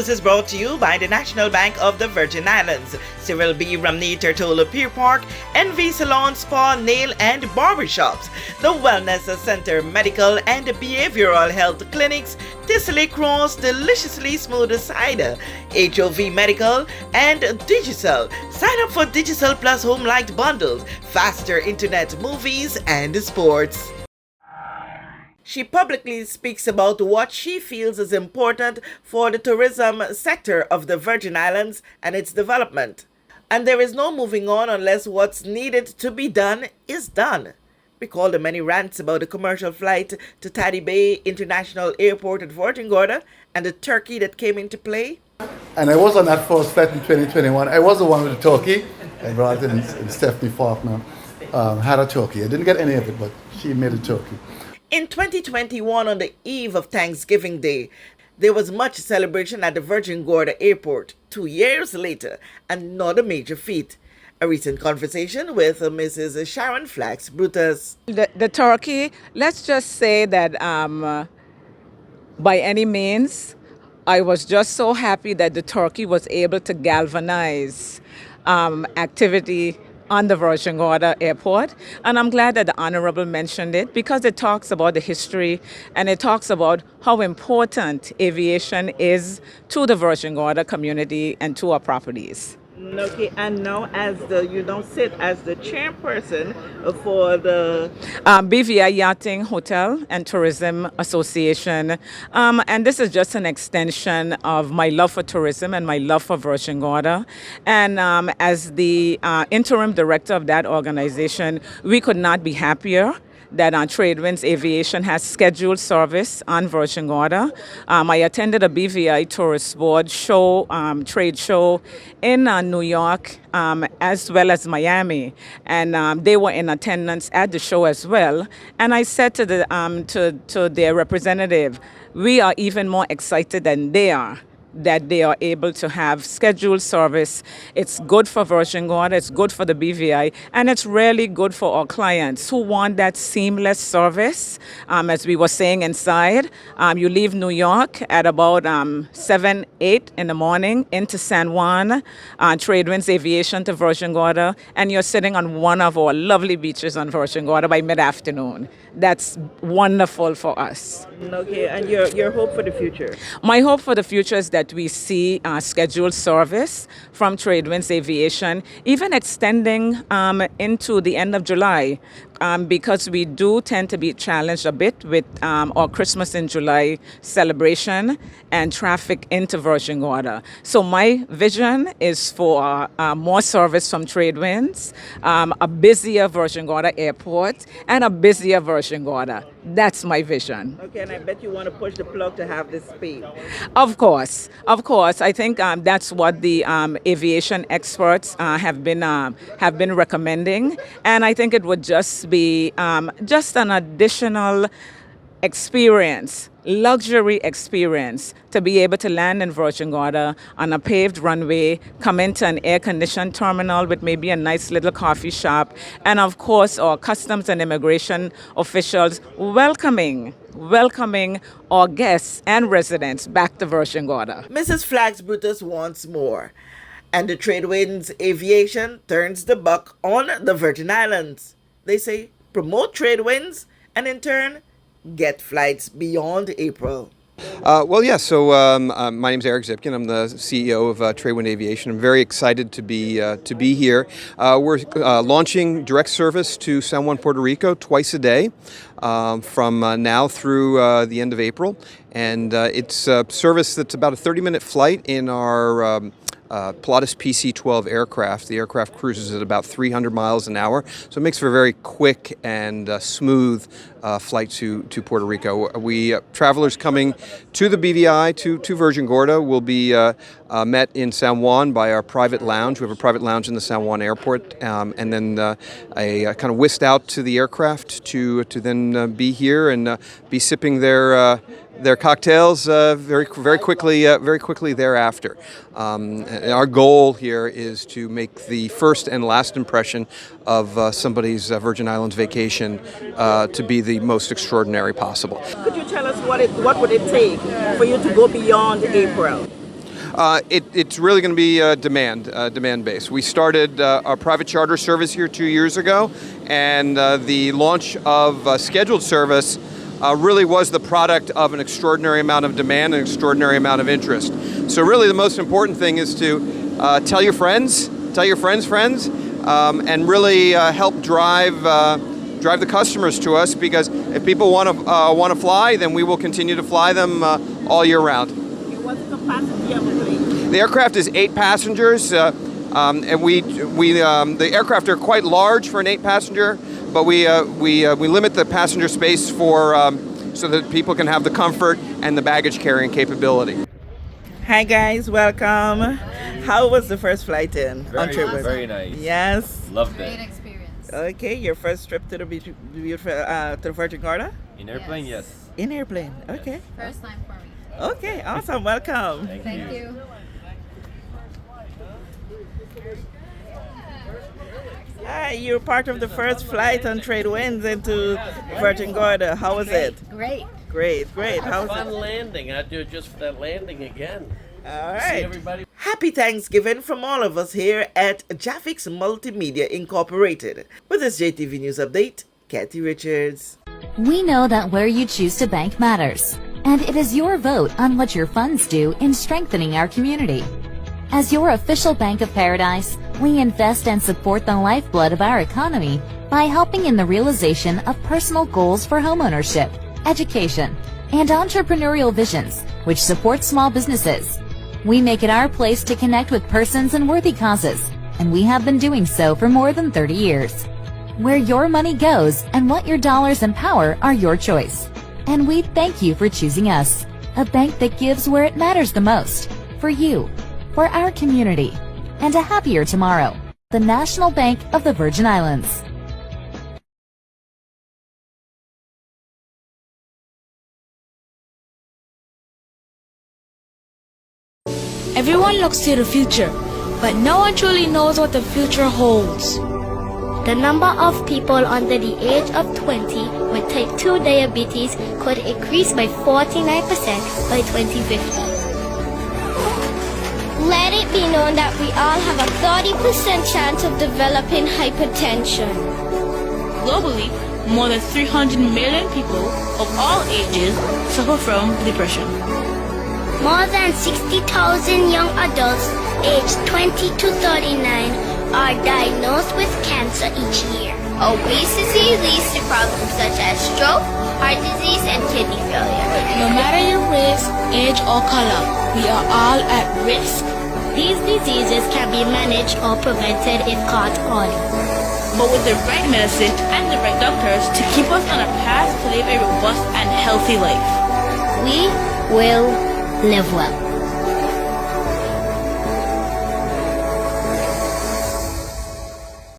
News is brought to you by the National Bank of the Virgin Islands, Cyril B. Ramney Tertola Pier Park, NV Salon, Spa, Nail and Barbershops, the Wellness Center, Medical and Behavioral Health Clinics, Tissot Cross, Deliciously Smooth Cider, HOV Medical, and Digicel. Sign up for Digicel Plus Home Light Bundles, faster internet, movies and sports. She publicly speaks about what she feels is important for the tourism sector of the Virgin Islands and its development. And there is no moving on unless what's needed to be done is done. Recall the many rants about the commercial flight to Taddy Bay International Airport at Virgin Gorda and the turkey that came into play? And I was on that first flight in 2021. I was the one with the turkey. I brought it in Stephanie Faulkner had a turkey. I didn't get any of it, but she made a turkey. In 2021, on the eve of Thanksgiving Day, there was much celebration at the Virgin Gorda Airport. 2 years later, another major feat. A recent conversation with Mrs. Sharon Flax Brutus. The turkey, let's just say that by any means, I was just so happy that the turkey was able to galvanize activity on the Virgin Gorda Airport. And I'm glad that the Honorable mentioned it because it talks about the history and it talks about how important aviation is to the Virgin Gorda community and to our properties. Okay, and now sit as the chairperson for the BVI Yachting Hotel and Tourism Association. And this is just an extension of my love for tourism and my love for Virgin Gorda. And as the interim director of that organization, we could not be happier that Tradewinds Aviation has scheduled service on Virgin Gorda. I attended a BVI Tourist Board show, trade show in New York as well as Miami, and they were in attendance at the show as well. And I said to to their representative, we are even more excited than they are that they are able to have scheduled service. It's good for Virgin Gorda, it's good for the BVI, and it's really good for our clients who want that seamless service. As we were saying inside, you leave New York at about 7, 8 in the morning into San Juan, Tradewinds Aviation to Virgin Gorda, and you're sitting on one of our lovely beaches on Virgin Gorda by mid-afternoon. That's wonderful for us. Okay, and your hope for the future? My hope for the future is that we see scheduled service from Tradewinds Aviation, even extending into the end of July, because we do tend to be challenged a bit with our Christmas in July celebration and traffic into Virgin Gorda. So my vision is for more service from Tradewinds, a busier Virgin Gorda airport, and a busier Virgin Gorda. That's my vision. Okay, and I bet you want to push the plug to have this speed. Of course. I think that's what the aviation experts have been recommending, and I think it would just be just an additional experience, luxury experience, to be able to land in Virgin Gorda on a paved runway, come into an air-conditioned terminal with maybe a nice little coffee shop, and of course our customs and immigration officials welcoming our guests and residents back to Virgin Gorda. Mrs. Flax Brutus wants more, and the Tradewinds Aviation turns the buck on the Virgin Islands. They say promote Tradewinds and in turn get flights beyond April. So my name's Eric Zipkin. I'm the CEO of Tradewind Aviation. I'm very excited to be here. We're launching direct service to San Juan, Puerto Rico twice a day from now through the end of April. And it's a service that's about a 30-minute flight in our Pilatus PC-12 aircraft. The aircraft cruises at about 300 miles an hour, so it makes for a very quick and smooth flight to Puerto Rico. Travelers coming to the BVI, to Virgin Gorda, will be met in San Juan by our private lounge. We have a private lounge in the San Juan airport, and then kind of whisked out to the aircraft to then be here and be sipping their cocktails very quickly thereafter. Our goal here is to make the first and last impression of somebody's Virgin Islands vacation to be the most extraordinary possible. Could you tell us what would it take for you to go beyond April? It's really going to be demand based. We started our private charter service here 2 years ago, and the launch of scheduled service really was the product of an extraordinary amount of demand and extraordinary amount of interest. So really the most important thing is to tell your friends, friends, and really help drive the customers to us, because if people want to fly, then we will continue to fly them all year round. What's the capacity of the plane? The aircraft is 8 passengers, and the aircraft are quite large for an 8-passenger, but we limit the passenger space so that people can have the comfort and the baggage carrying capability. Hi guys, welcome. How was the first flight in? Very nice. Yes. Loved it. Great experience. Okay, your first trip to the beautiful to the Virgin Gorda? In airplane, yes. In airplane. Okay. First time for me. Okay, awesome. Welcome. Thank you. Hi, you're part of the first flight on Trade Winds into Virgin Gorda. How was it? Great. Great. How's Fun it? landing. I'd do it just for that landing again. All See right. everybody. Happy Thanksgiving from all of us here at Jahphix Multimedia Incorporated. With this JTV News Update, Kathy Richards. We know that where you choose to bank matters, and it is your vote on what your funds do in strengthening our community. As your official Bank of Paradise, we invest and support the lifeblood of our economy by helping in the realization of personal goals for homeownership, education, and entrepreneurial visions, which support small businesses. We make it our place to connect with persons and worthy causes, and we have been doing so for more than 30 years. Where your money goes and what your dollars empower are your choice. And we thank you for choosing us, a bank that gives where it matters the most, for you, for our community, and a happier tomorrow. The National Bank of the Virgin Islands. Everyone looks to the future, but no one truly knows what the future holds. The number of people under the age of 20 with type 2 diabetes could increase by 49% by 2050. Let it be known that we all have a 30% chance of developing hypertension. Globally, more than 300 million people of all ages suffer from depression. More than 60,000 young adults aged 20 to 39 are diagnosed with cancer each year. Obesity leads to problems such as stroke, heart disease, and kidney failure. No matter your race, age, or color, we are all at risk. These diseases can be managed or prevented if caught early. But with the right medicine and the right doctors to keep us on a path to live a robust and healthy life, We will live well.